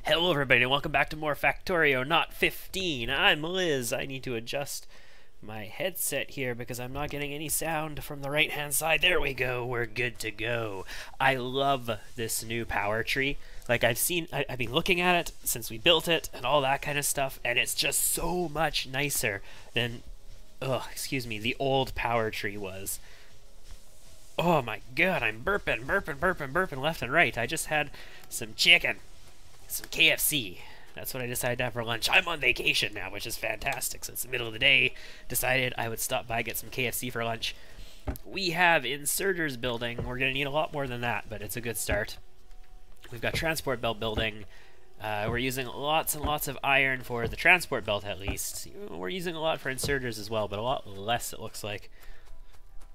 Hello everybody and welcome back to more Factorio, not 15. I'm Liz. I need to adjust my headset here because I'm not getting any sound from the right hand side. There we go, we're good to go. I love this new power tree. Like I've been looking at it since we built it and all that kind of stuff, and it's just so much nicer than, the old power tree was. Oh my god, I'm burping left and right. I just had some chicken. Some KFC. That's what I decided to have for lunch. I'm on vacation now, which is fantastic. So it's the middle of the day. Decided I would stop by, get some KFC for lunch. We have inserters building. We're going to need a lot more than that, but it's a good start. We've got transport belt building. We're using lots and lots of iron for the transport belt, at least. We're using a lot for inserters as well, but a lot less, it looks like.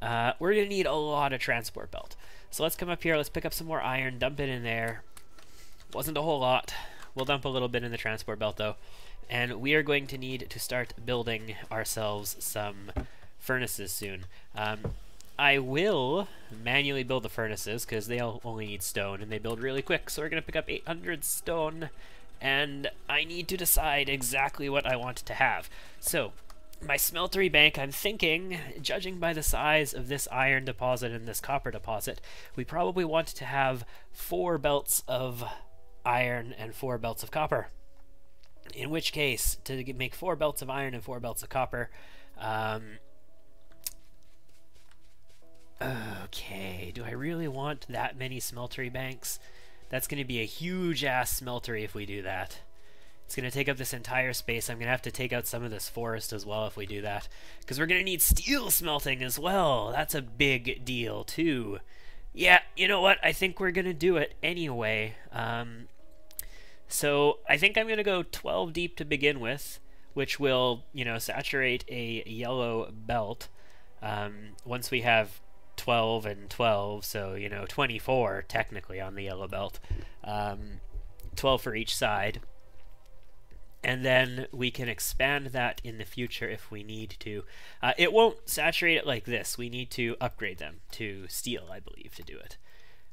We're going to need a lot of transport belt. So let's come up here. Let's pick up some more iron, dump it in there. Wasn't a whole lot. We'll dump a little bit in the transport belt though. And we are going to need to start building ourselves some furnaces soon. I will manually build the furnaces because they only need stone and they build really quick. So we're going to pick up 800 stone and I need to decide exactly what I want to have. So my smeltery bank, I'm thinking, judging by the size of this iron deposit and this copper deposit, we probably want to have 4 belts of iron and 4 belts of copper. In which case, to make 4 belts of iron and 4 belts of copper, okay, do I really want that many smeltery banks? That's going to be a huge ass smeltery if we do that. It's going to take up this entire space. I'm going to have to take out some of this forest as well if we do that, because we're going to need steel smelting as well. That's a big deal too. Yeah, you know what? I think we're going to do it anyway. So I think I'm going to go 12 deep to begin with, which will, saturate a yellow belt. Once we have 12 and 12, so, 24 technically on the yellow belt. 12 for each side. And then we can expand that in the future if we need to. It won't saturate it like this. We need to upgrade them to steel, I believe, to do it.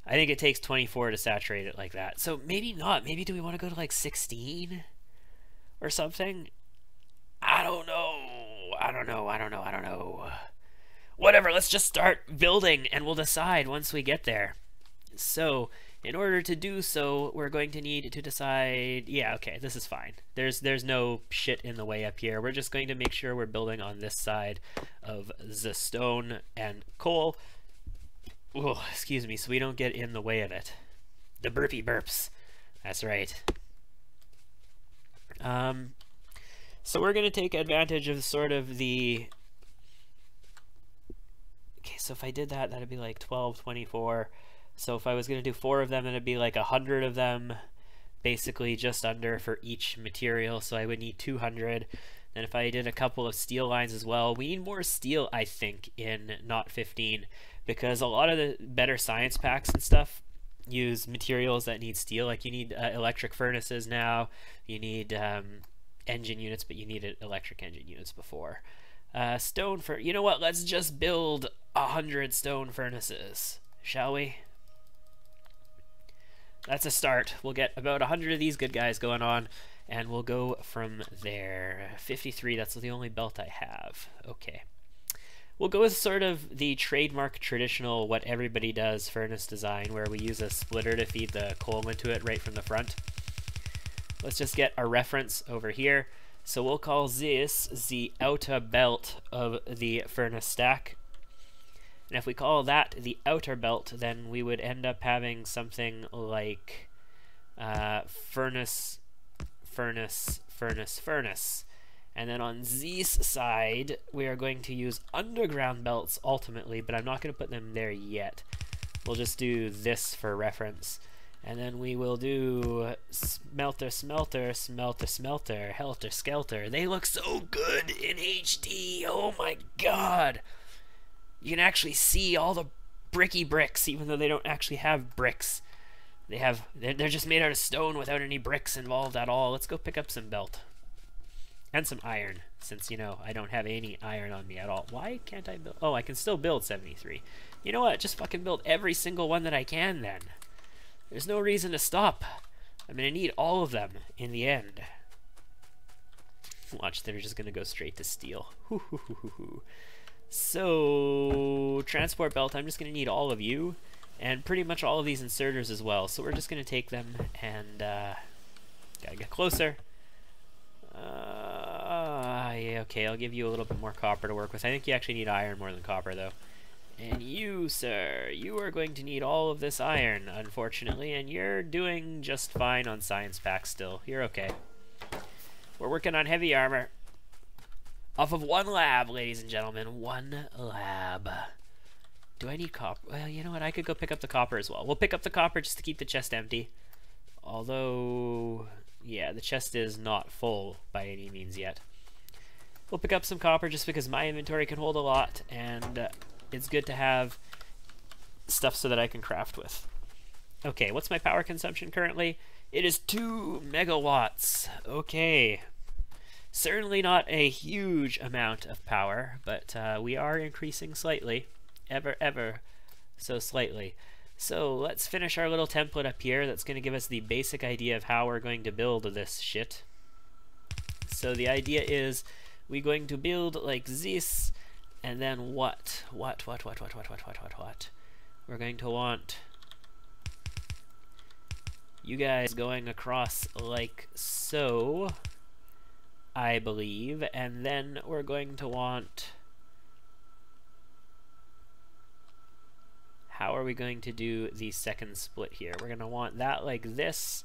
I think it takes 24 to saturate it like that. So maybe not. Maybe do we want to go to like 16 or something? I don't know. Whatever, let's just start building and we'll decide once we get there. So in order to do so, we're going to need to decide, yeah, okay, this is fine. There's no shit in the way up here. We're just going to make sure we're building on this side of the stone and coal. Oh, excuse me, so we don't get in the way of it. The burpy burps. That's right. So we're going to take advantage of sort of the... Okay, so if I did that, that'd be like 12, 24. So if I was going to do 4 of them, it'd be like 100 of them, basically just under for each material. So I would need 200. And if I did a couple of steel lines as well, we need more steel, I think, in not 15. Because a lot of the better science packs and stuff use materials that need steel. Like you need electric furnaces now, you need engine units, but you needed electric engine units before. Stone for, you know what, let's just build 100 stone furnaces, shall we? That's a start. We'll get about 100 of these good guys going on, and we'll go from there. 53, that's the only belt I have. Okay. We'll go with sort of the trademark traditional what everybody does furnace design, where we use a splitter to feed the coal into it right from the front. Let's just get a reference over here. So we'll call this the outer belt of the furnace stack. And if we call that the outer belt, then we would end up having something like furnace, furnace, furnace, furnace. And then on this side, we are going to use underground belts ultimately, but I'm not going to put them there yet. We'll just do this for reference. And then we will do smelter, smelter, smelter, smelter, helter, skelter. They look so good in HD. Oh my god. You can actually see all the bricky bricks, even though they don't actually have bricks. They're just made out of stone without any bricks involved at all. Let's go pick up some belt. And some iron, since, I don't have any iron on me at all. Why can't I build? Oh, I can still build 73. You know what? Just fucking build every single one that I can then. There's no reason to stop. I'm going to need all of them in the end. Watch, they're just going to go straight to steel. So, transport belt, I'm just going to need all of you, and pretty much all of these inserters as well. So we're just going to take them and, gotta get closer. Yeah, okay, I'll give you a little bit more copper to work with. I think you actually need iron more than copper, though. And you, sir, you are going to need all of this iron, unfortunately, and you're doing just fine on science packs still. You're okay. We're working on heavy armor. Off of one lab, ladies and gentlemen. One lab. Do I need copper? Well, you know what? I could go pick up the copper as well. We'll pick up the copper just to keep the chest empty. Although, yeah, the chest is not full by any means yet. We'll pick up some copper just because my inventory can hold a lot, and it's good to have stuff so that I can craft with. Okay, what's my power consumption currently? It is 2 megawatts. Okay. Certainly not a huge amount of power, but we are increasing slightly. Ever so slightly. So let's finish our little template up here. That's going to give us the basic idea of how we're going to build this shit. So the idea is we're going to build like this, and then what? What? We're going to want you guys going across like so, I believe, and then we're going to want... How are we going to do the second split here? We're going to want that like this,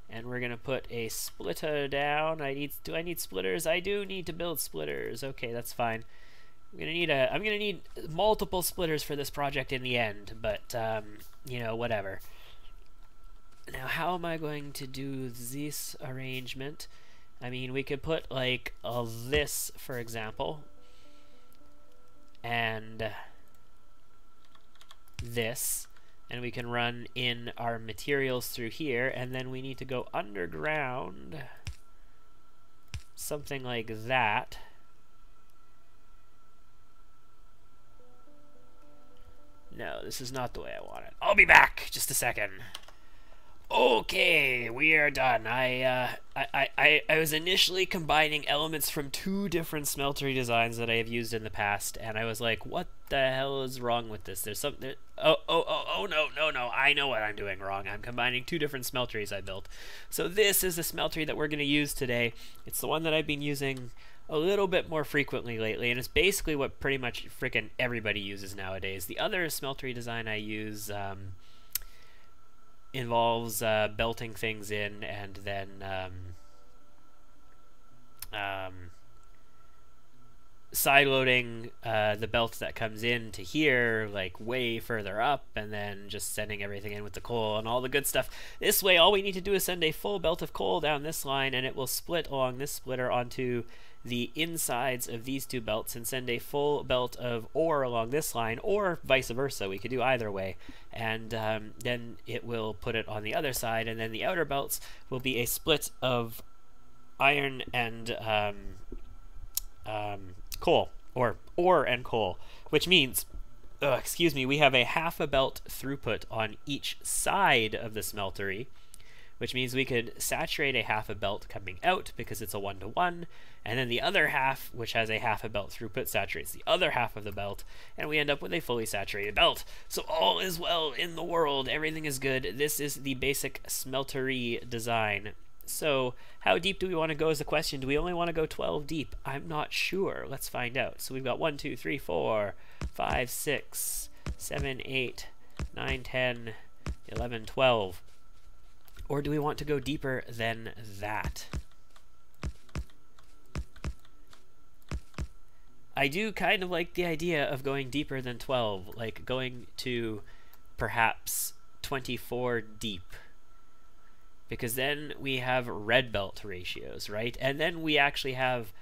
and we're going to put a splitter down. Do I need splitters? I do need to build splitters. Okay, that's fine. I'm going to need multiple splitters for this project in the end, but you know, whatever. Now, how am I going to do this arrangement? I mean, we could put like this, for example, and this, and we can run in our materials through here, and then we need to go underground, something like that. No, this is not the way I want it. I'll be back just a second. Okay, we are done. I was initially combining elements from 2 different smeltery designs that I have used in the past, and I was like, what the hell is wrong with this? There's something... Oh, no, I know what I'm doing wrong. I'm combining 2 different smelteries I built. So this is the smeltery that we're going to use today. It's the one that I've been using a little bit more frequently lately, and it's basically what pretty much freaking everybody uses nowadays. The other smeltery design I use... involves belting things in and then side-loading the belt that comes in to here, like way further up, and then just sending everything in with the coal and all the good stuff. This way, all we need to do is send a full belt of coal down this line, and it will split along this splitter onto the insides of these 2 belts and send a full belt of ore along this line, or vice versa. We could do either way, and then it will put it on the other side, and then the outer belts will be a split of iron and coal, or ore and coal, which means, excuse me, we have a half a belt throughput on each side of the smeltery, which means we could saturate a half a belt coming out because it's a 1-to-1, and then the other half, which has a half a belt throughput, saturates the other half of the belt, and we end up with a fully saturated belt. So all is well in the world, everything is good. This is the basic smeltery design. So how deep do we want to go is the question. Do we only want to go 12 deep? I'm not sure. Let's find out. So we've got 1, 2, 3, 4, 5, 6, 7, 8, 9, 10, 11, 12. Or do we want to go deeper than that? I do kind of like the idea of going deeper than 12, like going to perhaps 24 deep. Because then we have red belt ratios, right? And then we actually have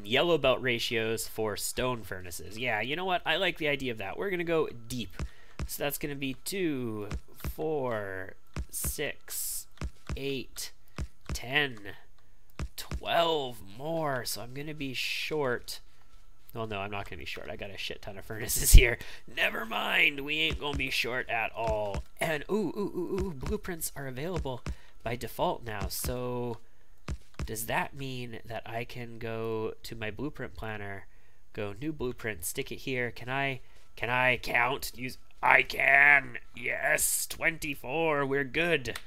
yellow belt ratios for stone furnaces. Yeah, you know what? I like the idea of that. We're going to go deep. So that's going to be 2, 4, 6, 8, 10, 12 more. So I'm going to be short. Well, no, I'm not going to be short. I got a shit ton of furnaces here. Never mind. We ain't going to be short at all. And, ooh, blueprints are available. by default now. So does that mean that I can go to my blueprint planner, go new blueprint, stick it here? Can I count? I can. Yes, 24. We're good.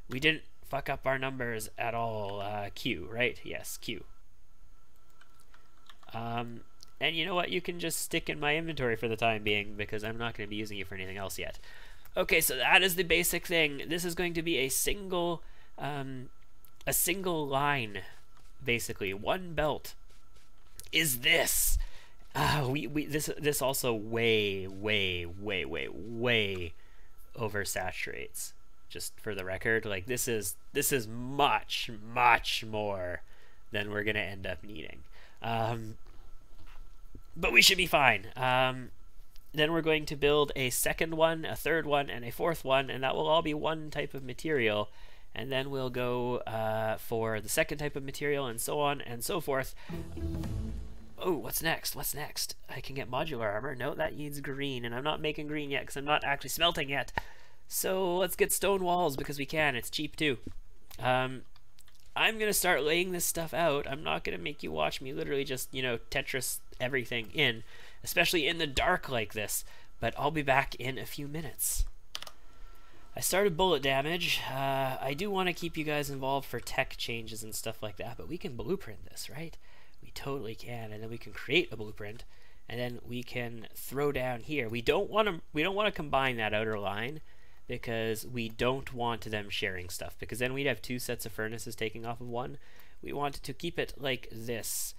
We didn't fuck up our numbers at all. Q, right? Yes, Q. And you know what? You can just stick in my inventory for the time being because I'm not going to be using you for anything else yet. Okay, so that is the basic thing. This is going to be a single line, basically. One belt is this. This also way oversaturates. Just for the record, like this is much more than we're gonna end up needing. But we should be fine. Then we're going to build a second one, a third one, and a fourth one, and that will all be one type of material. And then we'll go for the second type of material, and so on and so forth. Oh, what's next? What's next? I can get modular armor. No, that needs green, and I'm not making green yet because I'm not actually smelting yet. So let's get stone walls because we can. It's cheap too. I'm going to start laying this stuff out. I'm not going to make you watch me literally just, you know, Tetris everything in, especially in the dark like this, but I'll be back in a few minutes. I started bullet damage. I do want to keep you guys involved for tech changes and stuff like that, but we can blueprint this, right? We totally can, and then we can create a blueprint, and then we can throw down here. We don't want to combine that outer line because we don't want them sharing stuff, because then we'd have two sets of furnaces taking off of one. We want to keep it like this.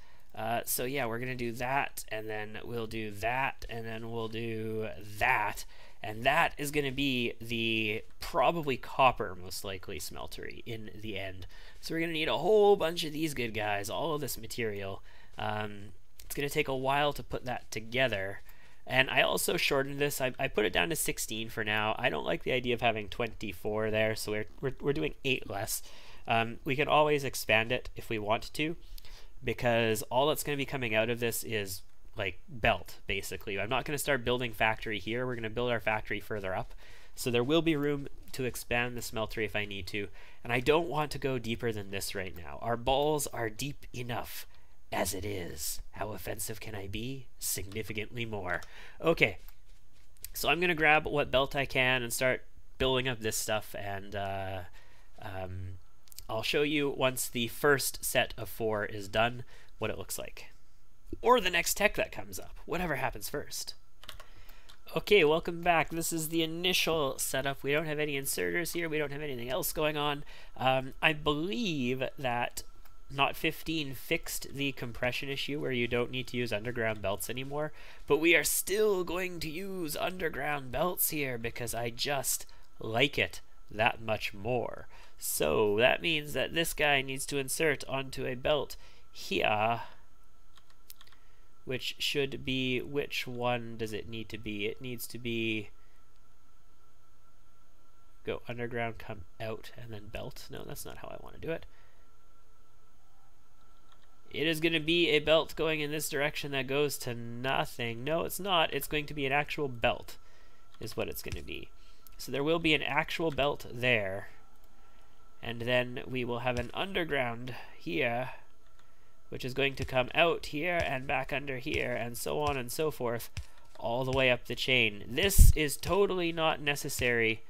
So yeah, we're gonna do that, and then we'll do that, and then we'll do that, and that is gonna be the probably copper, most likely, smeltery in the end. So we're gonna need a whole bunch of these good guys, all of this material. It's gonna take a while to put that together. And I also shortened this. I put it down to 16 for now. I don't like the idea of having 24 there, so we're doing 8 less. We can always expand it if we want to, because all that's going to be coming out of this is like belt, basically. I'm not going to start building factory here. We're going to build our factory further up. So there will be room to expand the smeltery if I need to. And I don't want to go deeper than this right now. Our balls are deep enough as it is. How offensive can I be? Significantly more. Okay, so I'm gonna grab what belt I can and start building up this stuff, and I'll show you once the first set of 4 is done what it looks like, or the next tech that comes up, whatever happens first. Okay, welcome back. This is the initial setup. We don't have any inserters here. We don't have anything else going on. I believe that Not 15 fixed the compression issue where you don't need to use underground belts anymore, but we are still going to use underground belts here because I just like it that much more. So that means that this guy needs to insert onto a belt here, which should be, which one does it need to be? It needs to be go underground, come out, and then belt. No, that's not how I want to do it. It is going to be a belt going in this direction that goes to nothing. No, it's not. It's going to be an actual belt is what it's going to be. So there will be an actual belt there. And then we will have an underground here, which is going to come out here and back under here and so on and so forth all the way up the chain. This is totally not necessary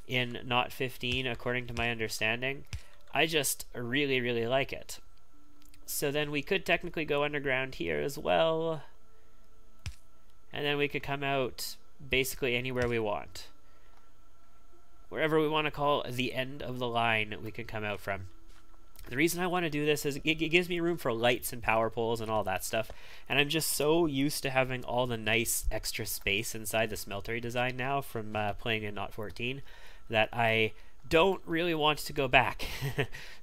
in Not 15 according to my understanding. I just really, really like it. So then we could technically go underground here as well, and then we could come out basically anywhere we want. Wherever we want to call the end of the line, we can come out from. The reason I want to do this is it gives me room for lights and power poles and all that stuff, and I'm just so used to having all the nice extra space inside the smeltery design now from playing in Not 14 that I don't really want to go back.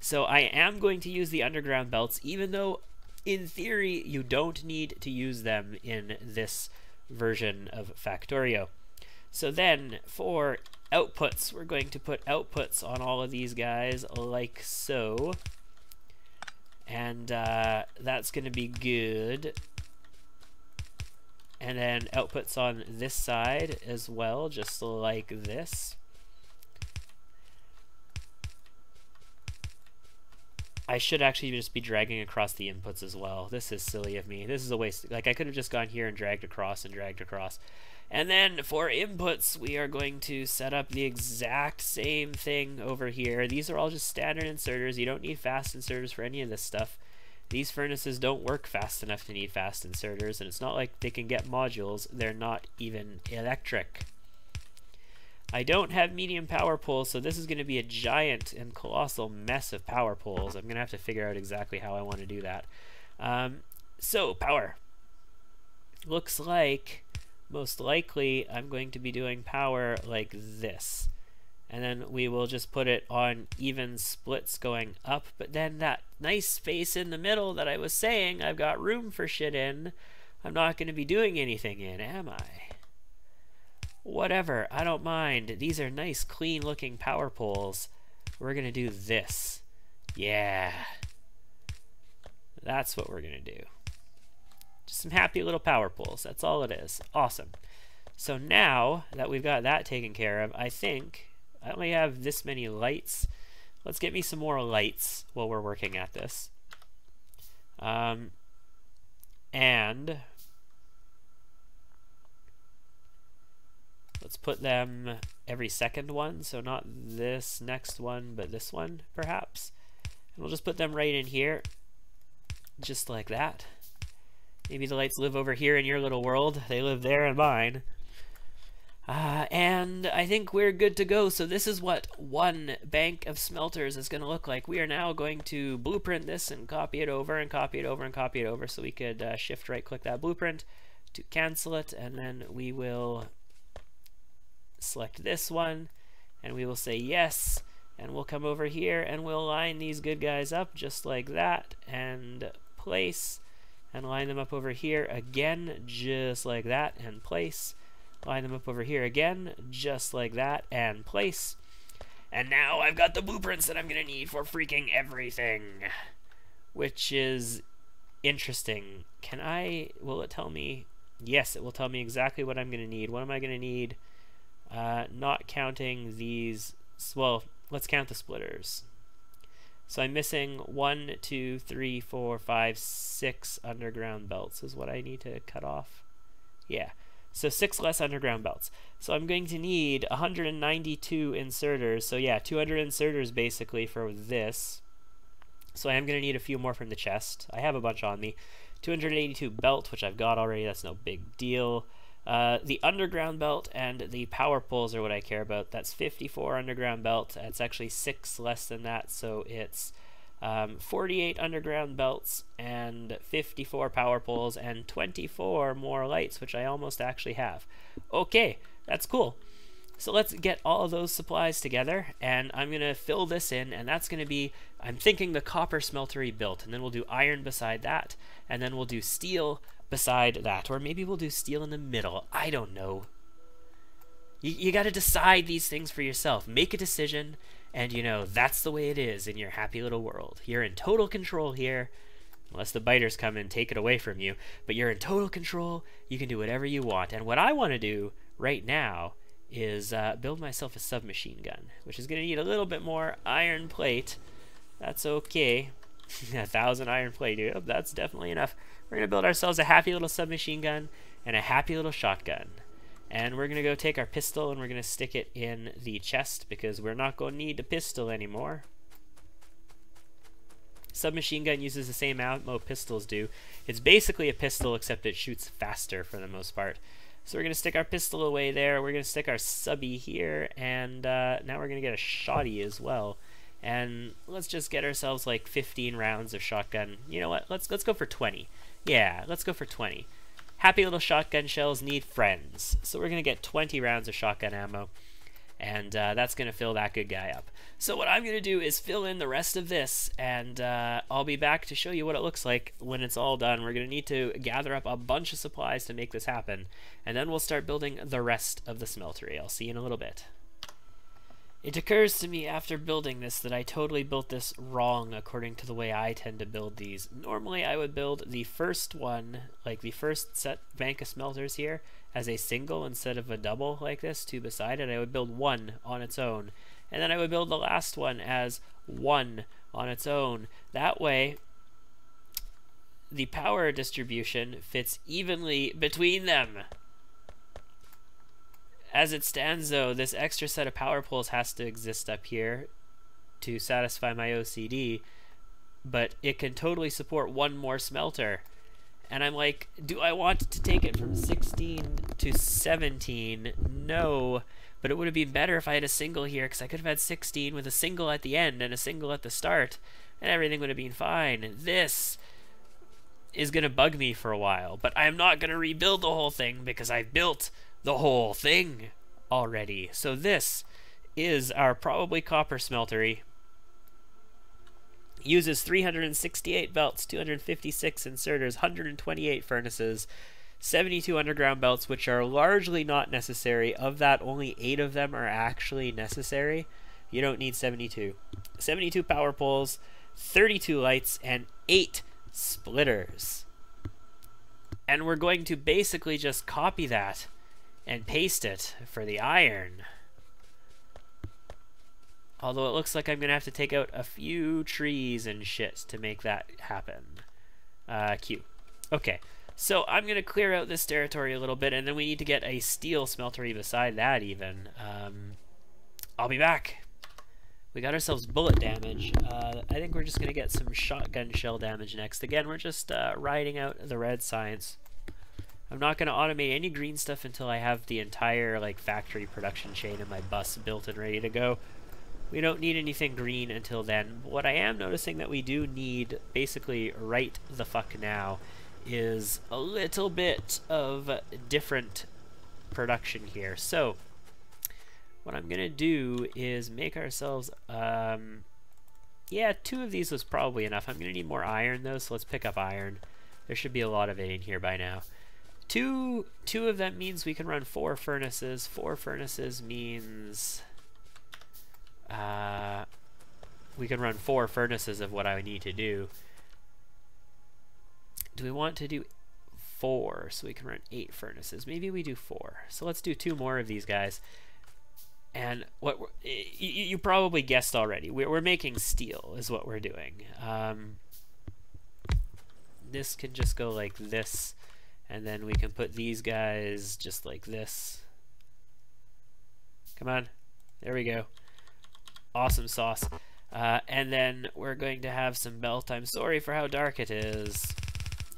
So I am going to use the underground belts, even though in theory you don't need to use them in this version of Factorio. So then for outputs, we're going to put outputs on all of these guys like so, and that's going to be good. And then outputs on this side as well, just like this. I should actually just be dragging across the inputs as well. This is silly of me. This is a waste. Like, I could have just gone here and dragged across and dragged across. And then for inputs, we are going to set up the exact same thing over here. These are all just standard inserters. You don't need fast inserters for any of this stuff. These furnaces don't work fast enough to need fast inserters, and it's not like they can get modules. They're not even electric. I don't have medium power poles, so this is going to be a giant and colossal mess of power poles. I'm going to have to figure out exactly how I want to do that. So, power. Looks like, most likely, I'm going to be doing power like this. And then we will just put it on even splits going up. But then that nice space in the middle that I was saying I've got room for shit in, I'm not going to be doing anything in, am I? Whatever, I don't mind. These are nice, clean looking power poles. We're going to do this. Yeah. That's what we're going to do. Just some happy little power poles. That's all it is. Awesome. So now that we've got that taken care of, I think I only have this many lights. Let's get me some more lights while we're working at this. And let's put them every second one, so not this next one, but this one, perhaps. And we'll just put them right in here, just like that. Maybe the lights live over here in your little world. They live there in mine. And I think we're good to go. So this is what one bank of smelters is going to look like. We are now going to blueprint this and copy it over and copy it over and copy it over. So we could shift right click that blueprint to cancel it, and then we will select this one and we will say yes, and we'll come over here and we'll line these good guys up just like that and place, and line them up over here again just like that and place, line them up over here again just like that and place. And now I've got the blueprints that I'm gonna need for freaking everything, which is interesting. Will it tell me? Yes, it will tell me exactly what I'm gonna need. What am I gonna need? Not counting these, well, let's count the splitters. So I'm missing 1, 2, 3, 4, 5, 6 underground belts is what I need to cut off. Yeah, so 6 less underground belts. So I'm going to need 192 inserters. So yeah, 200 inserters basically for this. So I am going to need a few more from the chest. I have a bunch on me. 282 belt, which I've got already. That's no big deal. The underground belt and the power poles are what I care about. That's 54 underground belt. It's actually 6 less than that, so it's 48 underground belts and 54 power poles and 24 more lights, which I almost actually have. Okay, that's cool. So let's get all of those supplies together, and I'm going to fill this in, and that's going to be, I'm thinking the copper smeltery built, and then we'll do iron beside that, and then we'll do steel beside that, or maybe we'll do steel in the middle. I don't know. You got to decide these things for yourself. Make a decision, and you know, that's the way it is in your happy little world. You're in total control here, unless the biters come and take it away from you, but you're in total control. You can do whatever you want, and what I want to do right now is build myself a submachine gun, which is going to need a little bit more iron plate. That's okay. 1,000 iron plate, dude. That's definitely enough. We're going to build ourselves a happy little submachine gun and a happy little shotgun. And we're going to go take our pistol and we're going to stick it in the chest because we're not going to need a pistol anymore. Submachine gun uses the same ammo pistols do. It's basically a pistol except it shoots faster for the most part. So we're going to stick our pistol away there. We're going to stick our subby here, and now we're going to get a shotty as well. And let's just get ourselves like 15 rounds of shotgun. You know what? Let's go for 20. Yeah, let's go for 20. Happy little shotgun shells need friends. So we're going to get 20 rounds of shotgun ammo, and that's going to fill that good guy up. So what I'm going to do is fill in the rest of this, and I'll be back to show you what it looks like when it's all done. We're going to need to gather up a bunch of supplies to make this happen, and then we'll start building the rest of the smeltery. I'll see you in a little bit. It occurs to me after building this that I totally built this wrong according to the way I tend to build these. Normally I would build the first one, like the first set bank of smelters here, as a single instead of a double like this, two beside it. I would build one on its own, and then I would build the last one as one on its own. That way, the power distribution fits evenly between them. As it stands, though, this extra set of power poles has to exist up here to satisfy my OCD, but it can totally support one more smelter. And I'm like, do I want to take it from 16 to 17? No, but it would have been better if I had a single here, because I could have had 16 with a single at the end and a single at the start, and everything would have been fine. This is going to bug me for a while, but I'm not going to rebuild the whole thing because I built the whole thing already. So this is our probably copper smeltery. Uses 368 belts, 256 inserters, 128 furnaces, 72 underground belts, which are largely not necessary. Of that, only 8 of them are actually necessary. You don't need 72. 72 power poles, 32 lights, and 8 splitters. And we're going to basically just copy that and paste it for the iron. Although it looks like I'm going to have to take out a few trees and shit to make that happen. Q. Okay, so I'm going to clear out this territory a little bit, and then we need to get a steel smeltery beside that even. I'll be back. We got ourselves bullet damage. I think we're just going to get some shotgun shell damage next. Again, we're just riding out the red science. I'm not going to automate any green stuff until I have the entire factory production chain in my bus built and ready to go. We don't need anything green until then. What I am noticing that we do need, basically right the fuck now, is a little bit of different production here. So, what I'm going to do is make ourselves, yeah, 2 of these was probably enough. I'm going to need more iron though, so let's pick up iron. There should be a lot of it in here by now. Two of them means we can run 4 furnaces. 4 furnaces means we can run 4 furnaces of what I need to do. Do we want to do 4 so we can run 8 furnaces? Maybe we do 4. So let's do 2 more of these guys. And what you probably guessed already, we're making steel is what we're doing. This can just go like this, and then we can put these guys just like this. Come on, there we go. Awesome sauce. And then we're going to have some belt. I'm sorry for how dark it is.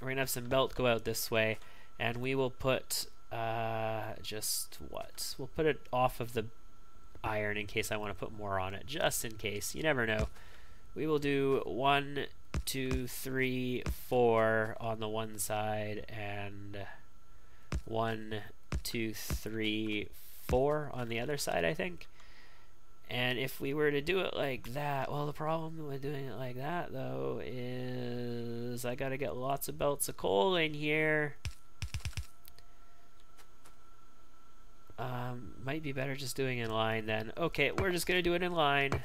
We're going to have some belt go out this way, and we will put just what? We'll put it off of the iron in case I want to put more on it, just in case. You never know. We will do 1, 2, 3, 4 on the one side, and 1, 2, 3, 4 on the other side, I think. And if we were to do it like that, well, the problem with doing it like that, though, is I gotta get lots of belts of coal in here. Might be better just doing in line then. Okay, we're just gonna do it in line.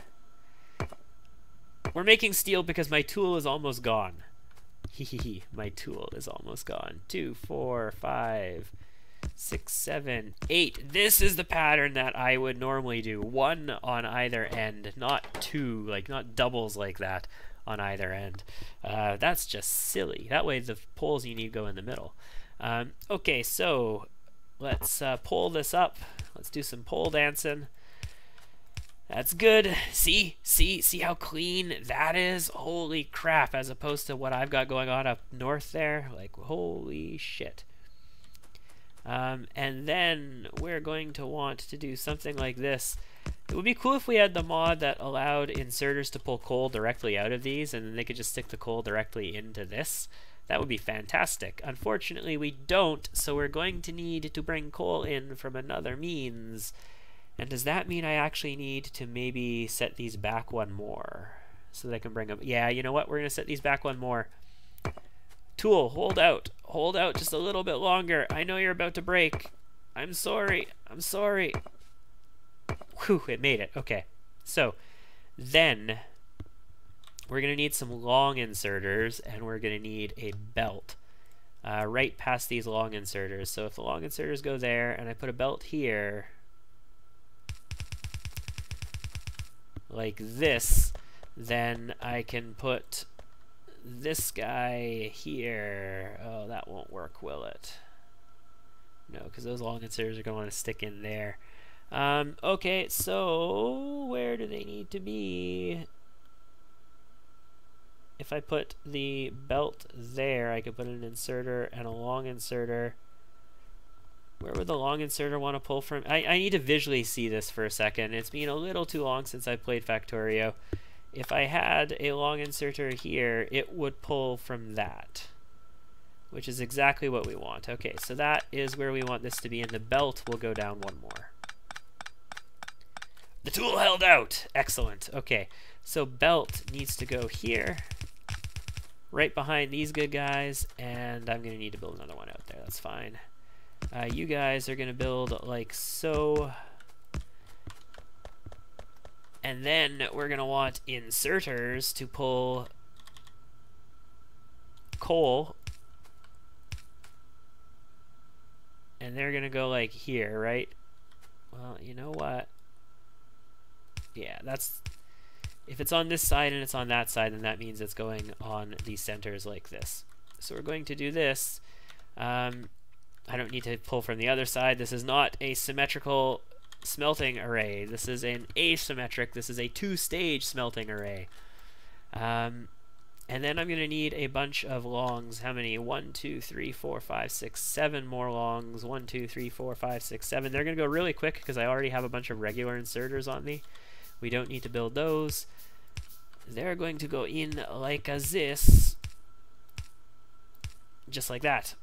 We're making steel because my tool is almost gone. Hehehe, my tool is almost gone. 2, 4, 5, 6, 7, 8. This is the pattern that I would normally do. 1 on either end, not 2, not doubles like that on either end. That's just silly. That way the poles you need go in the middle. Okay, so let's pull this up. Let's do some pole dancing. That's good. See how clean that is? Holy crap, as opposed to what I've got going on up north there. Holy shit. And then we're going to want to do something like this. It would be cool if we had the mod that allowed inserters to pull coal directly out of these, and then they could just stick the coal directly into this. That would be fantastic. Unfortunately, we don't, so we're going to need to bring coal in from another means. And does that mean I actually need to maybe set these back 1 more so that I can bring them? Yeah, you know what? We're going to set these back 1 more. Tool, hold out. Hold out just a little bit longer. I know you're about to break. I'm sorry. I'm sorry. Whew, it made it. Okay. So, then we're going to need some long inserters, and we're going to need a belt right past these long inserters. So if the long inserters go there, and I put a belt here, like this, then I can put this guy here. Oh, that won't work, will it? No, because those long inserters are going to want to stick in there. Okay, so where do they need to be? If I put the belt there, I could put an inserter and a long inserter. Where would the long inserter want to pull from? I need to visually see this for a second. It's been a little too long since I played Factorio. If I had a long inserter here, it would pull from that, which is exactly what we want. Okay, so that is where we want this to be, and the belt will go down one more. The tool held out! Excellent. Okay, so belt needs to go here, right behind these good guys, and I'm going to need to build another one out there. That's fine. You guys are going to build like so. And then we're going to want inserters to pull coal. And they're going to go like here, right? Well, you know what? Yeah, that's... If it's on this side and it's on that side, then that means it's going on these centers like this. So we're going to do this. I don't need to pull from the other side. This is not a symmetrical smelting array. This is an asymmetric. This is a two-stage smelting array. And then I'm going to need a bunch of longs. How many? 1, 2, 3, 4, 5, 6, 7 more longs. 1, 2, 3, 4, 5, 6, 7. They're going to go really quick because I already have a bunch of regular inserters on me. We don't need to build those. They're going to go in like this. Just like that.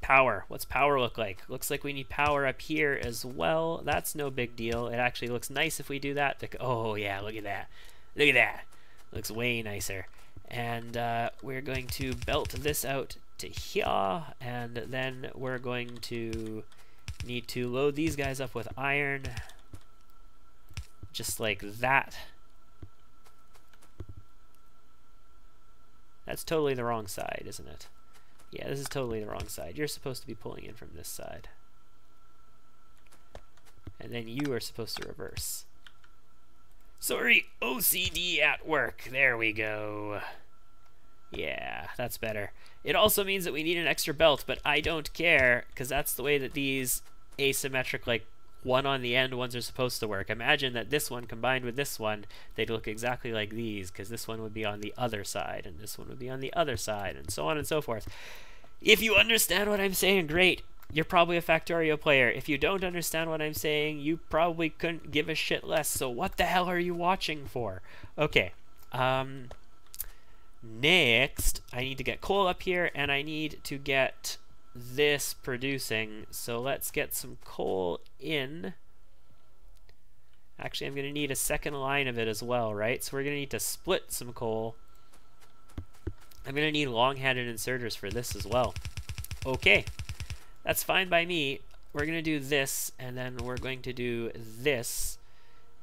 Power. What's power look like? Looks like we need power up here as well. That's no big deal. It actually looks nice if we do that. Oh yeah, look at that. Look at that. Looks way nicer. And we're going to belt this out to here, and then we're going to need to load these guys up with iron. Just like that. That's totally the wrong side, isn't it? Yeah, this is totally the wrong side. You're supposed to be pulling in from this side. And then you are supposed to reverse. Sorry, OCD at work. There we go. Yeah, that's better. It also means that we need an extra belt, but I don't care, because that's the way that these asymmetric, like, one on the end ones are supposed to work. Imagine that this one combined with this one, they'd look exactly like these, because this one would be on the other side, and this one would be on the other side, and so on and so forth. If you understand what I'm saying, great. You're probably a Factorio player. If you don't understand what I'm saying, you probably couldn't give a shit less, so what the hell are you watching for? Okay. Next, I need to get coal up here, and I need to get this producing. So let's get some coal in. Actually, I'm going to need a second line of it as well, right? So we're going to need to split some coal. I'm going to need long-handed inserters for this as well. Okay, that's fine by me. We're going to do this, and then we're going to do this,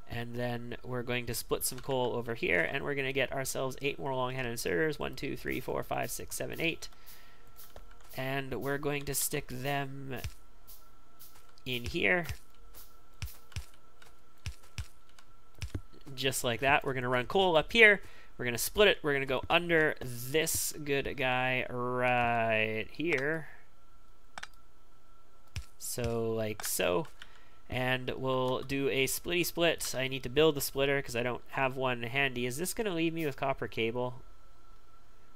and then we're going to split some coal over here, and we're going to get ourselves 8 more long-handed inserters. 1, 2, 3, 4, 5, 6, 7, 8. And we're going to stick them in here. Just like that. We're going to run coal up here. We're going to split it. We're going to go under this good guy right here. So, like so. And we'll do a splitty split. I need to build the splitter because I don't have one handy. Is this going to leave me with copper cable?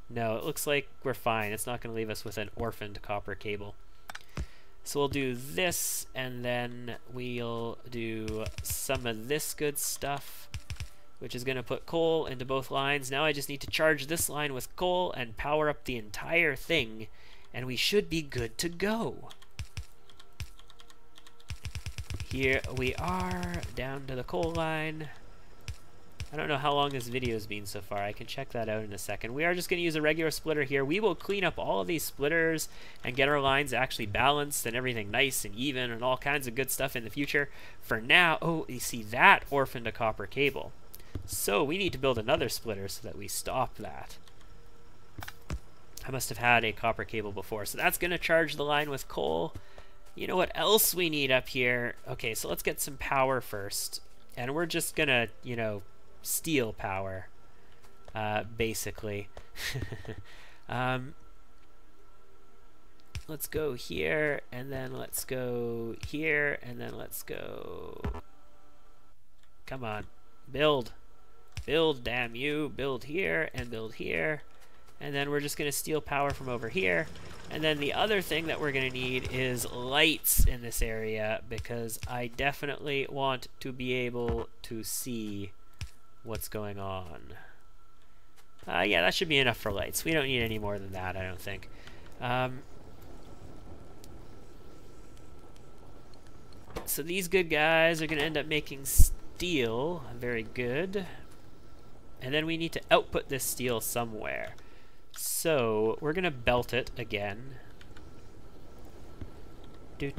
No, it looks like we're fine. It's not going to leave us with an orphaned copper cable. So we'll do this, and then we'll do some of this good stuff, which is going to put coal into both lines. Now I just need to charge this line with coal and power up the entire thing, and we should be good to go. Here we are, down to the coal line. I don't know how long this video has been so far. I can check that out in a second. We are just going to use a regular splitter here. We will clean up all of these splitters and get our lines actually balanced and everything nice and even and all kinds of good stuff in the future. For now, oh, you see that orphaned a copper cable. So we need to build another splitter so that we stop that. I must have had a copper cable before. So that's going to charge the line with coal. You know what else we need up here? Okay, so let's get some power first. And we're just going to, you know, steel power, basically. Let's go here, and then let's go here, and then let's go... Come on. Build. Build, damn you. Build here, and build here. And then we're just going to steal power from over here. And then the other thing that we're going to need is lights in this area, because I definitely want to be able to see what's going on. Yeah, that should be enough for lights. We don't need any more than that, I don't think. So these good guys are going to end up making steel. Very good. And then we need to output this steel somewhere. So we're going to belt it again. Do.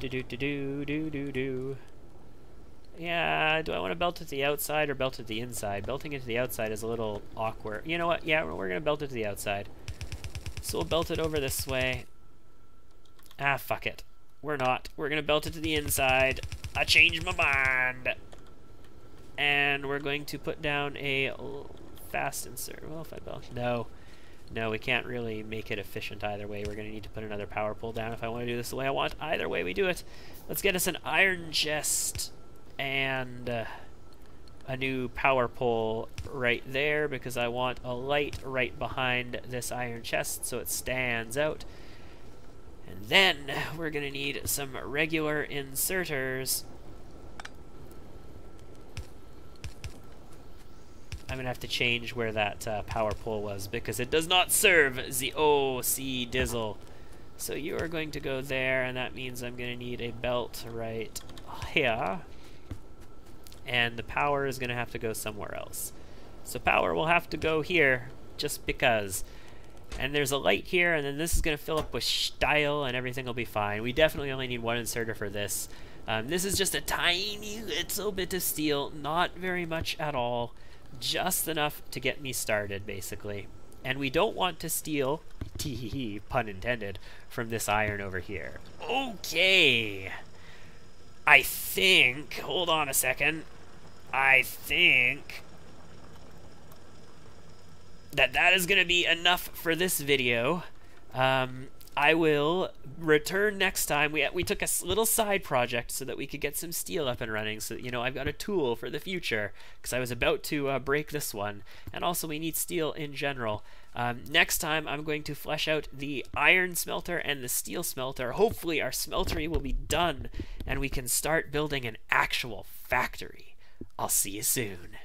Yeah, do I want to belt it to the outside or belt it to the inside? Belting it to the outside is a little awkward. You know what? Yeah, we're going to belt it to the outside. So we'll belt it over this way. Ah, fuck it. We're not. We're going to belt it to the inside. I changed my mind. And we're going to put down a fast insert. Well, if I belt... No. No, we can't really make it efficient either way. We're going to need to put another power pole down if I want to do this the way I want. Either way we do it. Let's get us an iron chest and a new power pole right there, because I want a light right behind this iron chest so it stands out. And then we're going to need some regular inserters. I'm going to have to change where that power pole was, because it does not serve the OC Dizzle. So you are going to go there, and that means I'm going to need a belt right here. And the power is going to have to go somewhere else. So power will have to go here, just because. And there's a light here, and then this is going to fill up with style, and everything will be fine. We definitely only need one inserter for this. This is just a tiny little bit of steel, not very much at all. Just enough to get me started, basically. And we don't want to steal, tee pun intended, from this iron over here. Okay. I think, hold on a second. I think that is going to be enough for this video. I will return next time. We took a little side project so that we could get some steel up and running, so that, you know, I've got a tool for the future, because I was about to break this one. And also we need steel in general. Next time I'm going to flesh out the iron smelter and the steel smelter. Hopefully our smeltery will be done and we can start building an actual factory. I'll see you soon.